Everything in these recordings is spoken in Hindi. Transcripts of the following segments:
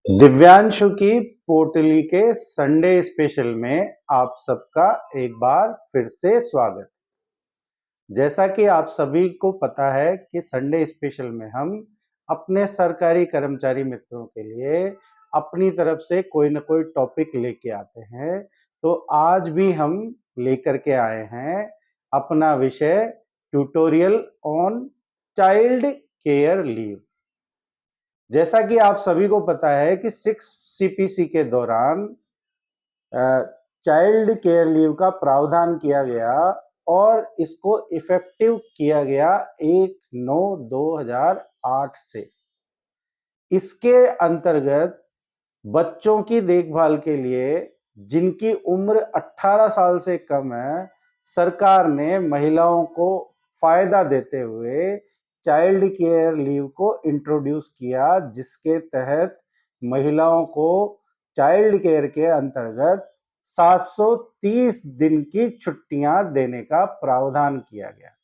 दिव्यांशु की पोटली के संडे स्पेशल में आप सबका एक बार फिर से स्वागत। जैसा कि आप सभी को पता है कि संडे स्पेशल में हम अपने सरकारी कर्मचारी मित्रों के लिए अपनी तरफ से कोई ना कोई टॉपिक लेके आते हैं। तो आज भी हम लेकर के आए हैं अपना विषय tutorial on child care leave. जैसा कि आप सभी को पता है कि 6 सीपीसी के दौरान चाइल्ड केयर लीव का प्रावधान किया गया और इसको इफेक्टिव किया गया 1/9/2008 से। इसके अंतर्गत बच्चों की देखभाल के लिए जिनकी उम्र 18 साल से कम है, सरकार ने महिलाओं को फायदा देते हुए चाइल्ड केयर लीव को इंट्रोड्यूस किया, जिसके तहत महिलाओं को चाइल्ड केयर के अंतर्गत 730 दिन की छुट्टियां देने का प्रावधान किया गया।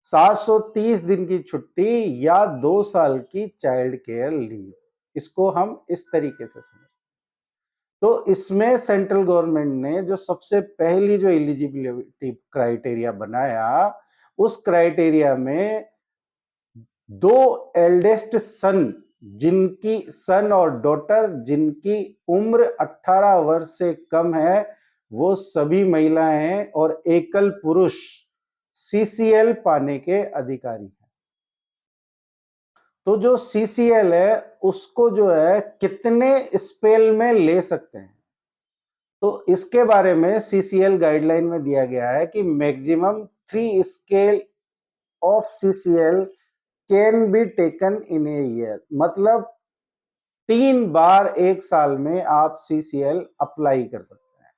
730 दिन की छुट्टी या 2 साल की चाइल्ड केयर लीव, इसको हम इस तरीके से समझते हैं। तो इसमें सेंट्रल गवर्नमेंट ने जो सबसे पहली जो एलिजिबिलिटी क्राइटेरिया बनाया, उस क्राइटेरिया में 2 एल्डेस्ट सन और डॉटर जिनकी उम्र 18 वर्ष से कम है, वो सभी महिलाएं और एकल पुरुष सीसीएल पाने के अधिकारी हैं। तो जो सीसीएल है उसको जो है कितने स्पेल में ले सकते हैं, तो इसके बारे में सीसीएल गाइडलाइन में दिया गया है कि maximum 3 scale of CCL can be taken in a year, मतलब 3 बार एक साल में आप सीसीएल अप्लाई कर सकते हैं।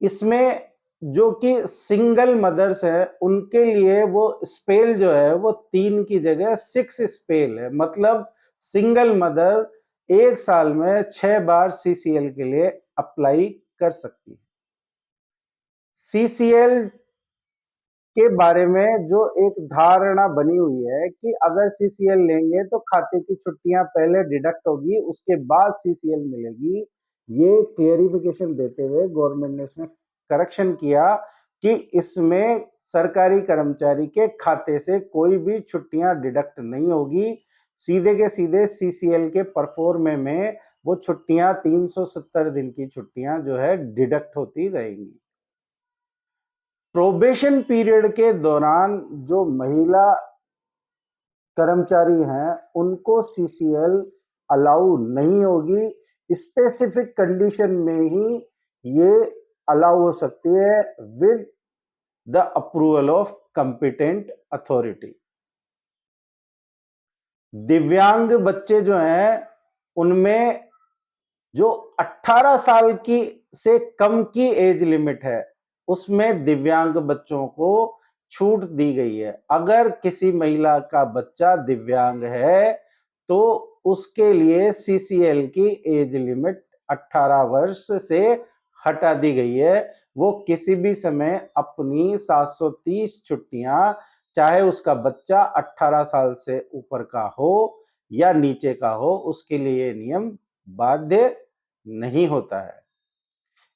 इसमें जो कि सिंगल मदर्स है उनके लिए वो स्पेल जो है वो 3 की जगह 6 स्पेल है, मतलब सिंगल मदर एक साल में 6 बार सीसीएल के लिए अप्लाई कर सकती है। सीसीएल के बारे में जो एक धारणा बनी हुई है कि अगर सीसीएल लेंगे तो खाते की छुट्टियां पहले डिडक्ट होगी, उसके बाद सीसीएल मिलेगी। ये क्लियरिफिकेशन देते हुए गवर्नमेंट ने इसमें करेक्शन किया कि इसमें सरकारी कर्मचारी के खाते से कोई भी छुट्टियां डिडक्ट नहीं होगी, सीधे के सीधे सीसीएल के परफॉर्मे में वो छुट्टियां 370 दिन की छुट्टियां जो है डिडक्ट होती रहेंगी। प्रोबेशन पीरियड के दौरान जो महिला कर्मचारी हैं उनको सीसीएल अलाउ नहीं होगी, स्पेसिफिक कंडीशन में ही ये अलाउ हो सकती है with the approval of competent authority. दिव्यांग बच्चे जो हैं उनमें जो 18 साल की से कम की एज लिमिट है उसमें दिव्यांग बच्चों को छूट दी गई है। अगर किसी महिला का बच्चा दिव्यांग है तो उसके लिए सीसीएल की एज लिमिट 18 वर्ष से हटा दी गई है। वो किसी भी समय अपनी 730 छुट्टियां, चाहे उसका बच्चा 18 साल से ऊपर का हो या नीचे का हो, उसके लिए नियम बाध्य नहीं होता है।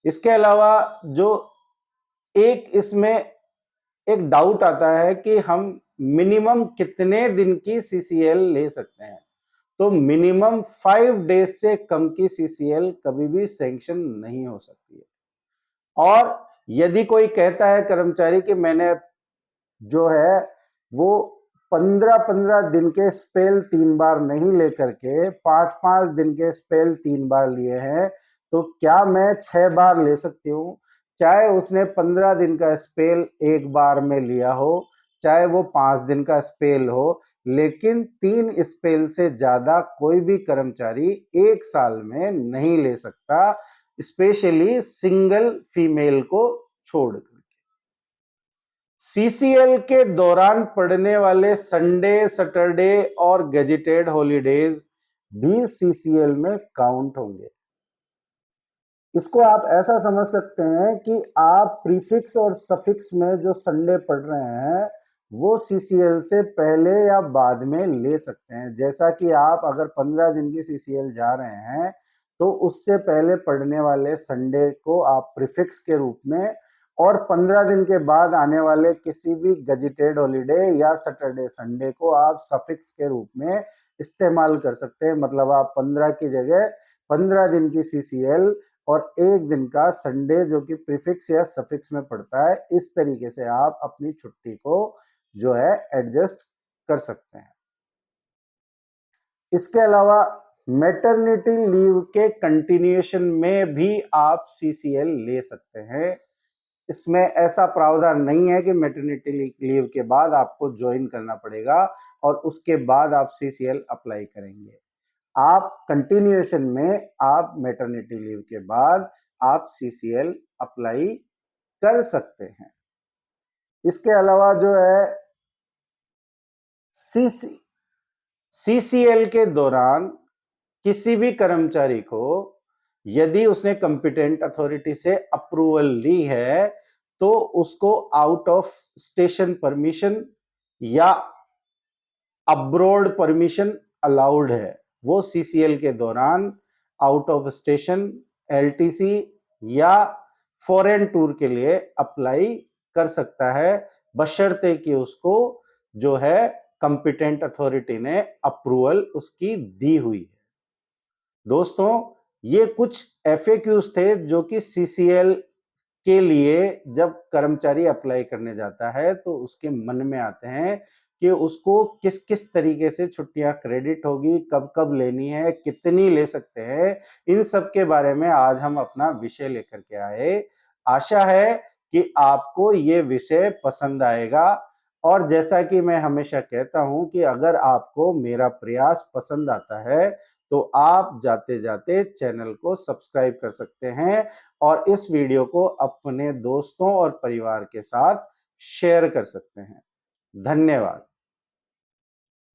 इसके अलावा जो एक इसमें एक डाउट आता है कि हम मिनिमम कितने दिन की सीसीएल ले सकते हैं, तो मिनिमम 5 डेज से कम की सीसीएल कभी भी सैंक्शन नहीं हो सकती है। और यदि कोई कहता है कर्मचारी कि मैंने जो है वो 15-15 दिन के स्पेल 3 बार नहीं लेकर के 5-5 दिन के स्पेल 3 बार लिए हैं, तो क्या मैं 6 बार ले सकती हूँ? चाहे उसने 15 दिन का स्पेल एक बार में लिया हो, चाहे वो 5 दिन का स्पेल हो, लेकिन 3 स्पेल से ज्यादा कोई भी कर्मचारी एक साल में नहीं ले सकता, स्पेशली सिंगल फीमेल को छोड़कर। सीसीएल के दौरान पड़ने वाले संडे, सैटरडे और गेजेटेड हॉलीडेज भी सीसीएल में काउंट होंगे। इसको आप ऐसा समझ सकते हैं कि आप प्रीफिक्स और सफिक्स में जो संडे पढ़ रहे हैं वो सीसीएल से पहले या बाद में ले सकते हैं। जैसा कि आप अगर 15 दिन की सीसीएल जा रहे हैं तो उससे पहले पड़ने वाले संडे को आप प्रीफिक्स के रूप में, और 15 दिन के बाद आने वाले किसी भी गजेटेड हॉलीडे या सैटरडे संडे को आप सफिक्स के रूप में इस्तेमाल कर सकते हैं। मतलब आप 15 की जगह 15 दिन की सीसीएल और एक दिन का संडे जो कि प्रीफिक्स या सफिक्स में पड़ता है, इस तरीके से आप अपनी छुट्टी को जो है एडजस्ट कर सकते हैं। इसके अलावा मैटरनिटी लीव के कंटिन्यूएशन में भी आप सीसीएल ले सकते हैं। इसमें ऐसा प्रावधान नहीं है कि मैटरनिटी लीव के बाद आपको ज्वाइन करना पड़ेगा और उसके बाद आप सीसीएल अप्लाई करेंगे। आप कंटिन्यूएशन में आप मैटरनिटी लीव के बाद आप सीसीएल अप्लाई कर सकते हैं। इसके अलावा जो है सीसीएल के दौरान किसी भी कर्मचारी को यदि उसने कॉम्पिटेंट अथॉरिटी से अप्रूवल ली है तो उसको आउट ऑफ स्टेशन परमिशन या अब्रॉड परमिशन अलाउड है। वो सीसीएल के दौरान आउट ऑफ स्टेशन, एलटीसी या फॉरेन टूर के लिए अप्लाई कर सकता है, बशर्ते कि उसको जो है कॉम्पिटेंट अथॉरिटी ने अप्रूवल उसकी दी हुई है। दोस्तों, ये कुछ एफएक्यूज थे जो कि सीसीएल के लिए जब कर्मचारी अप्लाई करने जाता है तो उसके मन में आते हैं कि उसको किस किस तरीके से छुट्टियां क्रेडिट होगी, कब कब लेनी है, कितनी ले सकते हैं, इन सब के बारे में आज हम अपना विषय लेकर के आए। आशा है कि आपको ये विषय पसंद आएगा, और जैसा कि मैं हमेशा कहता हूं कि अगर आपको मेरा प्रयास पसंद आता है तो आप जाते जाते चैनल को सब्सक्राइब कर सकते हैं और इस वीडियो को अपने दोस्तों और परिवार के साथ शेयर कर सकते हैं। धन्यवाद।